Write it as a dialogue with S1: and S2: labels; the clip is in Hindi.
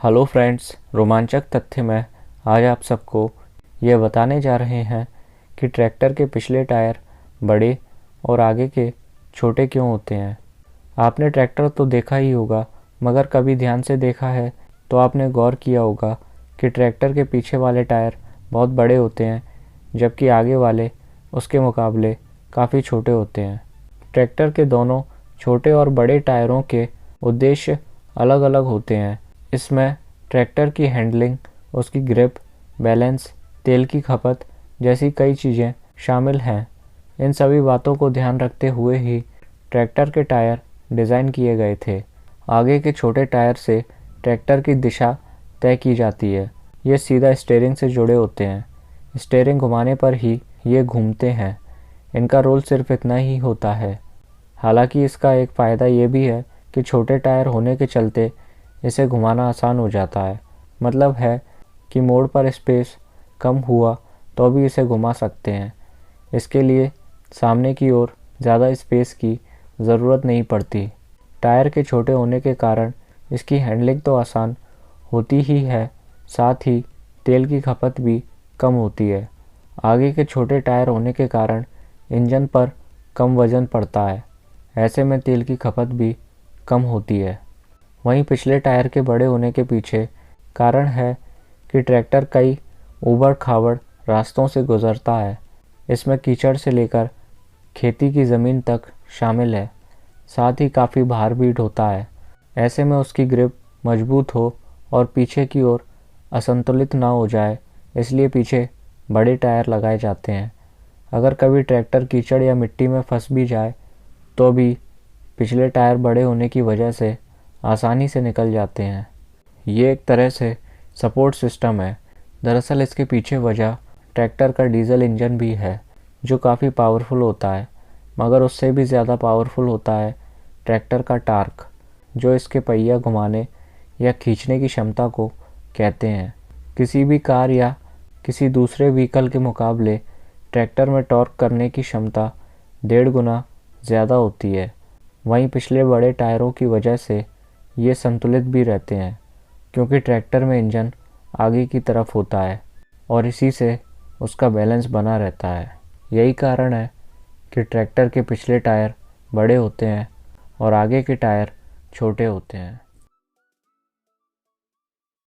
S1: हेलो फ्रेंड्स, रोमांचक तथ्य में आज आप सबको ये बताने जा रहे हैं कि ट्रैक्टर के पिछले टायर बड़े और आगे के छोटे क्यों होते हैं। आपने ट्रैक्टर तो देखा ही होगा, मगर कभी ध्यान से देखा है तो आपने गौर किया होगा कि ट्रैक्टर के पीछे वाले टायर बहुत बड़े होते हैं, जबकि आगे वाले उसके मुकाबले काफ़ी छोटे होते हैं। ट्रैक्टर के दोनों छोटे और बड़े टायरों के उद्देश्य अलग अलग होते हैं। इसमें ट्रैक्टर की हैंडलिंग, उसकी ग्रिप, बैलेंस, तेल की खपत जैसी कई चीज़ें शामिल हैं। इन सभी बातों को ध्यान रखते हुए ही ट्रैक्टर के टायर डिज़ाइन किए गए थे। आगे के छोटे टायर से ट्रैक्टर की दिशा तय की जाती है। ये सीधा स्टीयरिंग से जुड़े होते हैं। स्टीयरिंग घुमाने पर ही ये घूमते हैं। इनका रोल सिर्फ इतना ही होता है। हालांकि इसका एक फ़ायदा ये भी है कि छोटे टायर होने के चलते इसे घुमाना आसान हो जाता है। मतलब है कि मोड़ पर स्पेस कम हुआ तो भी इसे घुमा सकते हैं। इसके लिए सामने की ओर ज़्यादा स्पेस की ज़रूरत नहीं पड़ती। टायर के छोटे होने के कारण इसकी हैंडलिंग तो आसान होती ही है, साथ ही तेल की खपत भी कम होती है। आगे के छोटे टायर होने के कारण इंजन पर कम वज़न पड़ता है। ऐसे में तेल की खपत भी कम होती है। वहीं पिछले टायर के बड़े होने के पीछे कारण है कि ट्रैक्टर कई ऊबड़-खाबड़ रास्तों से गुजरता है। इसमें कीचड़ से लेकर खेती की ज़मीन तक शामिल है। साथ ही काफ़ी भार भी ढोता है। ऐसे में उसकी ग्रिप मजबूत हो और पीछे की ओर असंतुलित ना हो जाए, इसलिए पीछे बड़े टायर लगाए जाते हैं। अगर कभी ट्रैक्टर कीचड़ या मिट्टी में फंस भी जाए तो भी पिछले टायर बड़े होने की वजह से आसानी से निकल जाते हैं। ये एक तरह से सपोर्ट सिस्टम है। दरअसल इसके पीछे वजह ट्रैक्टर का डीजल इंजन भी है, जो काफ़ी पावरफुल होता है, मगर उससे भी ज़्यादा पावरफुल होता है ट्रैक्टर का टार्क, जो इसके पहिया घुमाने या खींचने की क्षमता को कहते हैं। किसी भी कार या किसी दूसरे व्हीकल के मुकाबले ट्रैक्टर में टॉर्क करने की क्षमता 1.5 गुना ज़्यादा होती है। वहीं पिछले बड़े टायरों की वजह से ये संतुलित भी रहते हैं, क्योंकि ट्रैक्टर में इंजन आगे की तरफ होता है और इसी से उसका बैलेंस बना रहता है। यही कारण है कि ट्रैक्टर के पिछले टायर बड़े होते हैं और आगे के टायर छोटे होते हैं।